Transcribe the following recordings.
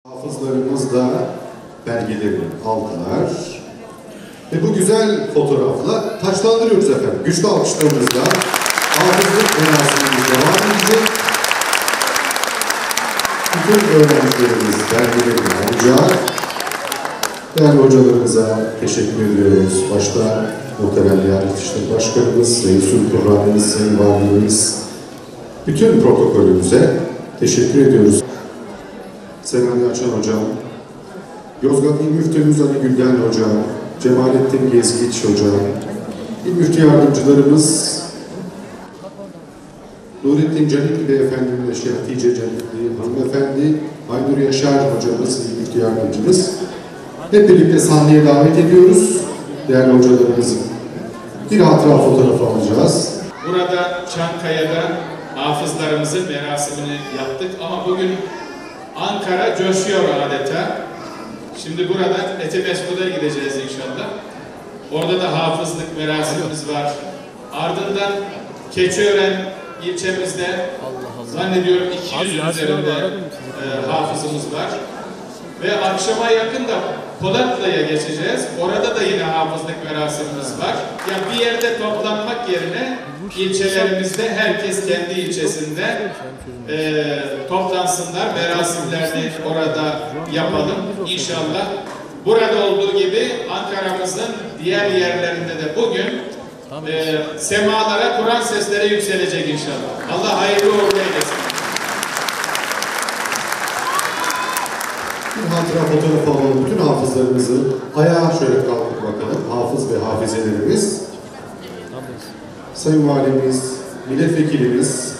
Hafızlarımız da belgelerini aldılar. Ve bu güzel fotoğrafla taçlandırıyoruz efendim. Güçlü alkışlarımızla hafızlık merasimimiz devam edecek. Bütün öğrencilerimiz belgelerini alacak. Değerli hocalarımıza teşekkür ediyoruz. Başta muhterem Diyanet İşleri Başkanımız, Reis-ül Kur'an'ımız, Sayın Valimiz, bütün protokolümüze teşekkür ediyoruz. Sayın Ali Açan Hocam, Yozgat İl Müftümüz Ali Gülden Hocam, Cemalettin Gezgiç Hocam, İl Müftü Yardımcılarımız, Nurettin Canikli Beyefendi'nin eşi Hatice Canikli Hanımefendi, Aynur Yaşar Hocamız, İl Müftü Yardımcımız. Hep birlikte sahneye davet ediyoruz. Değerli hocalarımızın bir hatıra fotoğrafı alacağız. Burada Çankaya'da hafızlarımızın merasimini yaptık ama bugün Ankara coşuyor adeta. Şimdi buradan Etimesgut'a gideceğiz inşallah. Orada da hafızlık merasimimiz var. Ardından Keçiören ilçemizde zannediyorum 200'ün üzerinde hafızımız var. Ve akşama yakın da Polatlı'ya geçeceğiz. Orada da yine hafızlık merasimimiz var. Yani bir yerde toplanmak yerine ilçelerimizde herkes kendi ilçesinde toplansınlar, merasimlerini orada yapalım inşallah. Burada olduğu gibi Ankara'mızın diğer yerlerinde de bugün semalara Kur'an sesleri yükselecek inşallah. Allah hayırlı uğurlu eylesin. Bir hatıra fotoğrafı alalım. Bütün hafızlarımızı ayağa şöyle kalkıp bakalım. Hafız ve hafizelerimiz, Sayın Valimiz, Milletvekilimiz,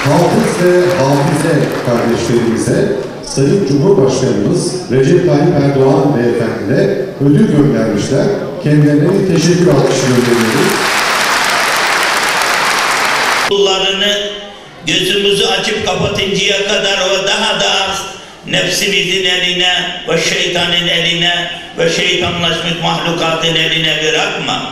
hafız ve hafize kardeşlerimize Sayın Cumhurbaşkanımız Recep Tayyip Erdoğan Beyefendi'ne ödül göndermişler. Kendilerine teşekkür alkışı gönderiyoruz. Kullarını gözümüzü açıp kapatıncaya kadar o daha da az nefsimizin eline ve şeytanın eline ve şeytanlaşmış mahlukatın eline bırakma.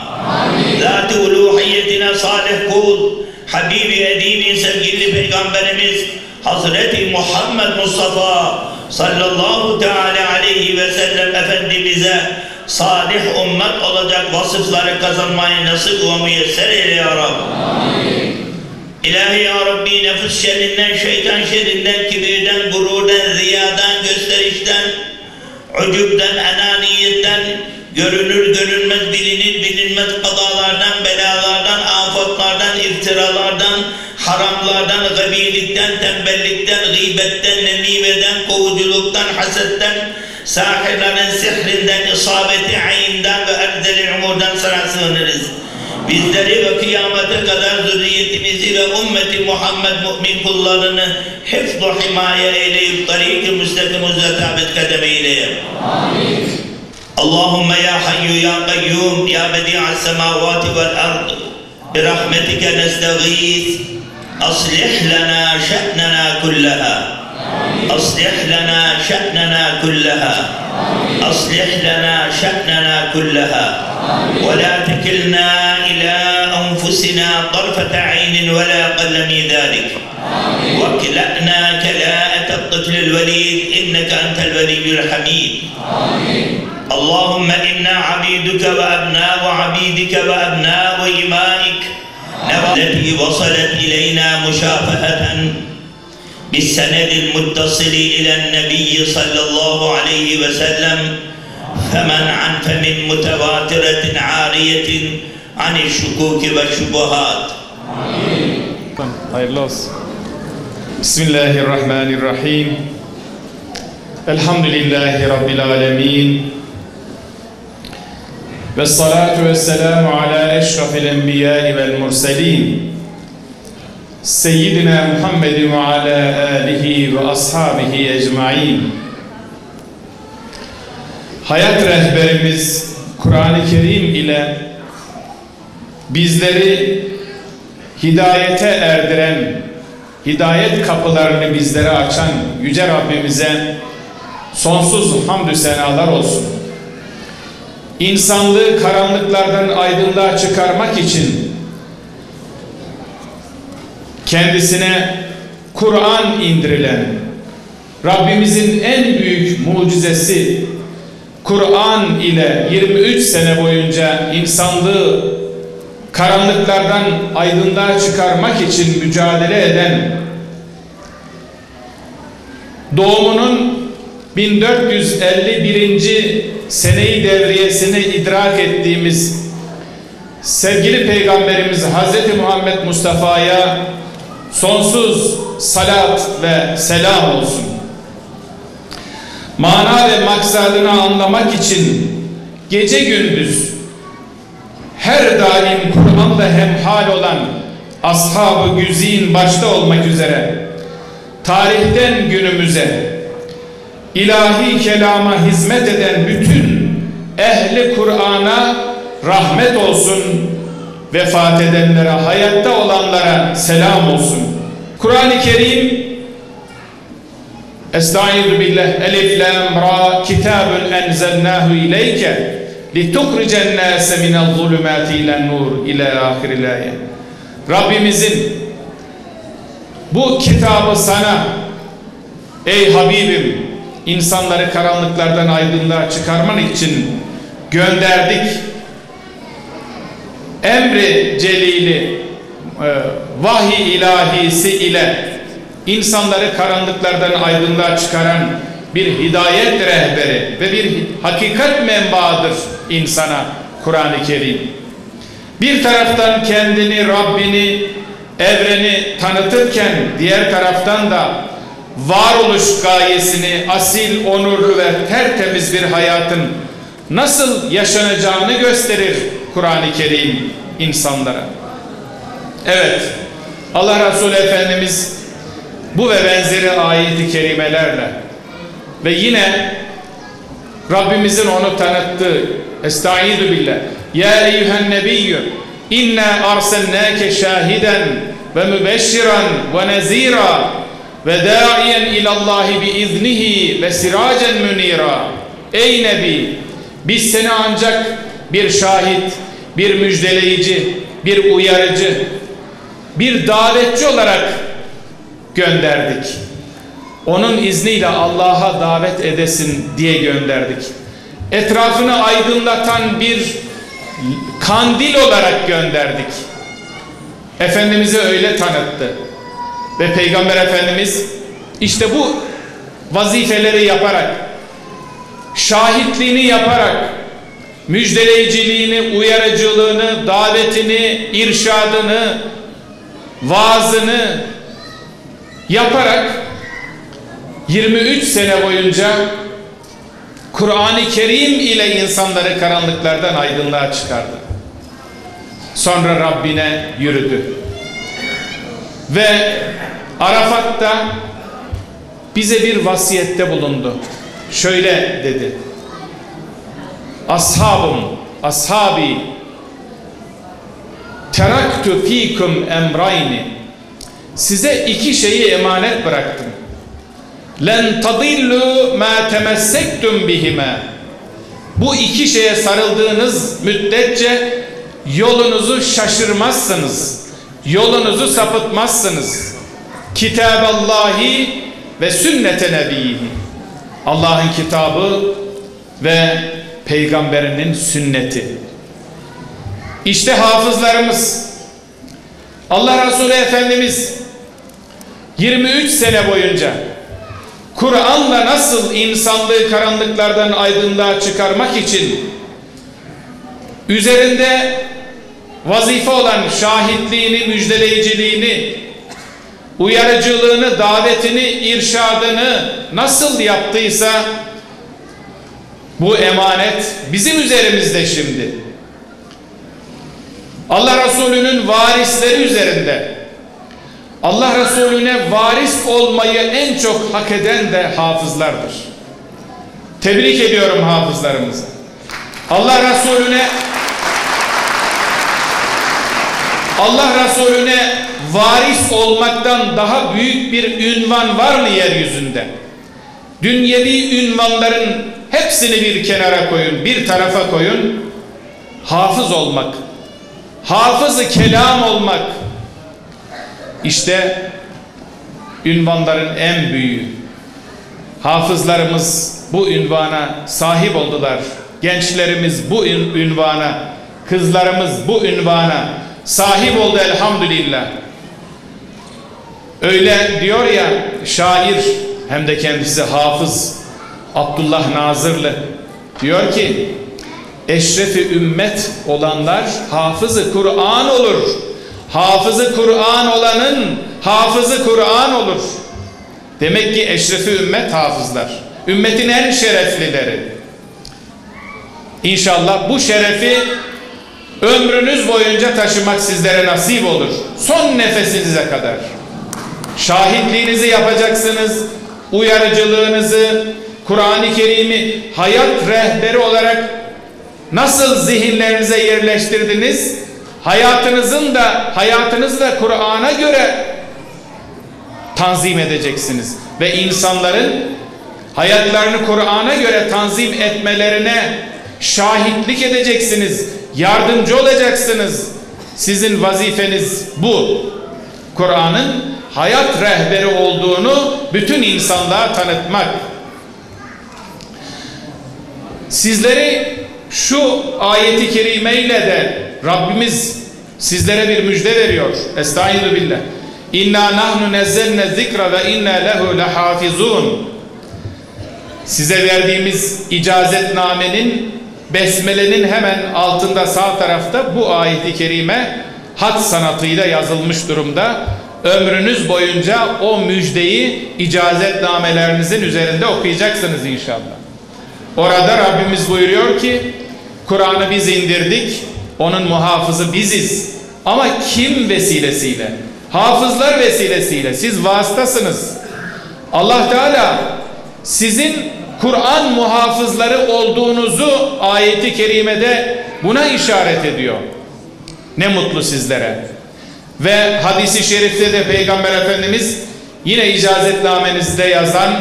Zat-ı uluhiyetine salih kul, Habibi edibin sevgili Peygamberimiz Hazreti Muhammed Mustafa sallallahu teala aleyhi ve sellem Efendimiz'e salih ümmet olacak vasıfları kazanmayı nasip ve müyesser eyle ya Rabbi. İlahi ya Rabbi, nefis şerrinden, şeytan şerrinden, kibirden, gururdan, riyadan, gösterişten, ucubdan, enaniyetten, görünür görünmez, bilinir bilinmez kadalardan, belalardan, afatlardan, iftiralardan, haramlardan, gabilikten, tembellikten, gıybetten, nemimeden, kovuculuktan, hasetten, sahirlerin sihrinden, isabeti ayinden ve erzeli umurdan sana sığınırız. Bizleri ve kıyamete kadar zürriyetimizi ve ümmeti Muhammed mümin kullarını hifz-u himaye eyleyip tarik-i müstakimüzle tabit kademe eyleyip. Amin. Allahümme ya hayyu ya kayyum ya bedi'as semavati vel ard birahmetike nestağîz aslih lana şe'nena kullaha aslih lana şe'nena kullaha aslih lana şe'nena kullaha ولا تكلنا إلى أنفسنا طرفة عين ولا أقل من ذلك وكلأنا كلاءة الطفل الوليد إنك أنت الولي الحميد اللهم إنا عبيدك وأبناء عبيدك وأبناء إمائك التي وصلت إلينا مشافهة بالسند المتصل إلى النبي صلى الله عليه وسلم فمن عن فم متواترة عارية عن الشكوك والشبهات. Hayırlı olsun. Bismillahirrahmanirrahim. Elhamdülillahi Rabbil alemin. Vessalatu vesselamu ala eşrafil enbiyai vel murselin. Seyyidina Muhammedin ve ala alihi ve ashabihi ecmain. Hayat rehberimiz Kur'an-ı Kerim ile bizleri hidayete erdiren hidayet kapılarını bizlere açan Yüce Rabbimize sonsuz hamdü senalar olsun. İnsanlığı karanlıklardan aydınlığa çıkarmak için kendisine Kur'an indirilen Rabbimizin en büyük mucizesi Kur'an ile 23 sene boyunca insanlığı karanlıklardan aydınlığa çıkarmak için mücadele eden, doğumunun 1451. seneyi devriyesini idrak ettiğimiz sevgili Peygamberimiz Hz. Muhammed Mustafa'ya sonsuz salat ve selam olsun. Mana ve maksadını anlamak için gece gündüz her daim Kur'an'la hemhal olan ashab-ı güzin başta olmak üzere tarihten günümüze ilahi kelama hizmet eden bütün ehli Kur'an'a rahmet olsun, vefat edenlere, hayatta olanlara selam olsun. Kur'an-ı Kerim Estaizu billah elif lam ra kitabun enzelnahu ileyke litukricen nase minel zulümati ilen nur ila ahiril ayet. Rabbimizin bu kitabı sana ey Habibim insanları karanlıklardan aydınlığa çıkarman için gönderdik. Emri celili vahiy ilahisi ile insanları karanlıklardan aydınlığa çıkaran bir hidayet rehberi ve bir hakikat menbaadır insana Kur'an-ı Kerim. Bir taraftan kendini, Rabbini, evreni tanıtırken diğer taraftan da varoluş gayesini, asil, onurlu ve tertemiz bir hayatın nasıl yaşanacağını gösterir Kur'an-ı Kerim insanlara. Evet, Allah Resulü Efendimiz bu ve benzeri ayet-i kerimelerle ve yine Rabbimizin onu tanıttığı Estaizu billah ya eyyühen nebiyyü inna arselnâke şahiden ve mübeşşiran ve nezîrâ ve dâiyen ilallahi biiznihi ve siracen münîrâ. Ey Nebi, biz seni ancak bir şahit, bir müjdeleyici, bir uyarıcı, bir davetçi olarak gönderdik. Onun izniyle Allah'a davet edesin diye gönderdik. Etrafını aydınlatan bir kandil olarak gönderdik. Efendimiz'i öyle tanıttı. Ve Peygamber Efendimiz işte bu vazifeleri yaparak, şahitliğini yaparak, müjdeleyiciliğini, uyarıcılığını, davetini, irşadını, vaazını yaparak 23 sene boyunca Kur'an-ı Kerim ile insanları karanlıklardan aydınlığa çıkardı. Sonra Rabbine yürüdü. Ve Arafat'ta bize bir vasiyette bulundu. Şöyle dedi: Ashabım, ashabi teraktu fikum emrayni. Size iki şeyi emanet bıraktım. Len tadillu ma temessektum bihime. Bu iki şeye sarıldığınız müddetçe yolunuzu şaşırmazsınız. Yolunuzu sapıtmazsınız. Kitaballahi ve sünnete nebiyhi. Allah'ın kitabı ve peygamberinin sünneti. İşte hafızlarımız, Allah Resulü Efendimiz 23 sene boyunca Kur'an'la nasıl insanlığı karanlıklardan aydınlığa çıkarmak için üzerinde vazife olan şahitliğini, müjdeleyiciliğini, uyarıcılığını, davetini, irşadını nasıl yaptıysa bu emanet bizim üzerimizde şimdi. Allah Resulü'nün varisleri üzerinde. Allah Resulüne varis olmayı en çok hak eden de hafızlardır. Tebrik ediyorum hafızlarımızı. Allah Resulüne varis olmaktan daha büyük bir ünvan var mı yeryüzünde? Dünyevi ünvanların hepsini bir kenara koyun, bir tarafa koyun. Hafız olmak, hafız-ı kelam olmak, İşte ünvanların en büyüğü. Hafızlarımız bu ünvana sahip oldular. Gençlerimiz bu ünvana, kızlarımız bu ünvana sahip oldu elhamdülillah. Öyle diyor ya şair, hem de kendisi hafız Abdullah Nazırlı, diyor ki eşrefi ümmet olanlar hafızı Kur'an olur. Hafızı Kur'an olanın hafızı Kur'an olur. Demek ki eşrefi ümmet hafızlar. Ümmetin en şereflileri. İnşallah bu şerefi ömrünüz boyunca taşımak sizlere nasip olur. Son nefesinize kadar. Şahitliğinizi yapacaksınız. Uyarıcılığınızı, Kur'an-ı Kerim'i hayat rehberi olarak nasıl zihinlerinize yerleştirdiniz? Hayatınızı da Kur'an'a göre tanzim edeceksiniz. Ve insanların hayatlarını Kur'an'a göre tanzim etmelerine şahitlik edeceksiniz. Yardımcı olacaksınız. Sizin vazifeniz bu. Kur'an'ın hayat rehberi olduğunu bütün insanlığa tanıtmak. Sizleri şu ayeti kerimeyle de Rabbimiz sizlere bir müjde veriyor. Estaizu billah. İnna nahnu nezzelne zikra ve inna lehu lehafizun. Size verdiğimiz icazetnamenin, besmelenin hemen altında sağ tarafta bu ayeti kerime hat sanatıyla yazılmış durumda. Ömrünüz boyunca o müjdeyi icazetnamelerinizin üzerinde okuyacaksınız inşallah. Orada Rabbimiz buyuruyor ki Kur'an'ı biz indirdik, onun muhafızı biziz. Ama kim vesilesiyle? Hafızlar vesilesiyle. Siz vasıtasınız. Allah Teala sizin Kur'an muhafızları olduğunuzu ayeti kerimede buna işaret ediyor. Ne mutlu sizlere. Ve hadisi şerifte de Peygamber Efendimiz yine icazetnamenizde yazan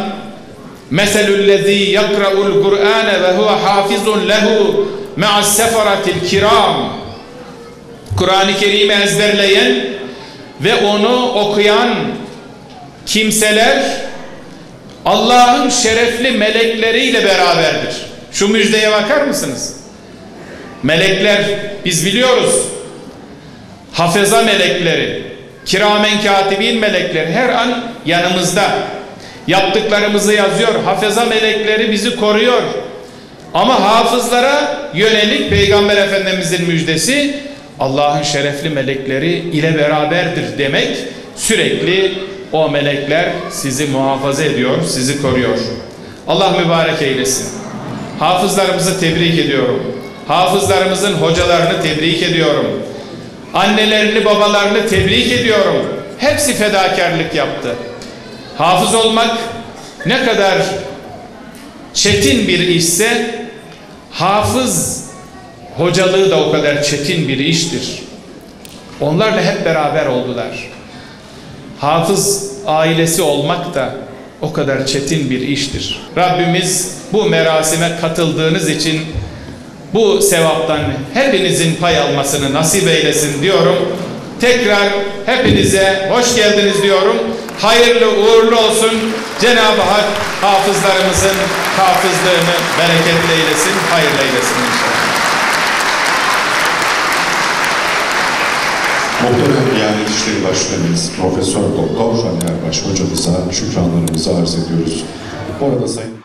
meselüllezî yakra'ul Kur'âne ve huve hafizun lehu me'as sefaratil kiram. Kur'an-ı Kerim'i ezberleyen ve onu okuyan kimseler Allah'ın şerefli melekleriyle beraberdir. Şu müjdeye bakar mısınız? Melekler biz biliyoruz. Hafıza melekleri, kiramen katibin melekleri her an yanımızda. Yaptıklarımızı yazıyor. Hafıza melekleri bizi koruyor. Ama hafızlara yönelik Peygamber Efendimizin müjdesi Allah'ın şerefli melekleri ile beraberdir demek. Sürekli o melekler sizi muhafaza ediyor, sizi koruyor. Allah mübarek eylesin. Hafızlarımızı tebrik ediyorum. Hafızlarımızın hocalarını tebrik ediyorum. Annelerini, babalarını tebrik ediyorum. Hepsi fedakarlık yaptı. Hafız olmak ne kadar çetin bir işse hafız hocalığı da o kadar çetin bir iştir. Onlarla hep beraber oldular. Hafız ailesi olmak da o kadar çetin bir iştir. Rabbimiz bu merasime katıldığınız için bu sevaptan hepinizin pay almasını nasip eylesin diyorum. Tekrar hepinize hoş geldiniz diyorum. Hayırlı uğurlu olsun. Cenab-ı Hak hafızlarımızın hafızlığını bereketli eylesin, hayırlı eylesin inşallah. Muhterem Diyanet İşleri Başkanımız Profesör Doktor Caner Erbaş hocamıza şükranlarımızı arz ediyoruz. Bu arada Sayın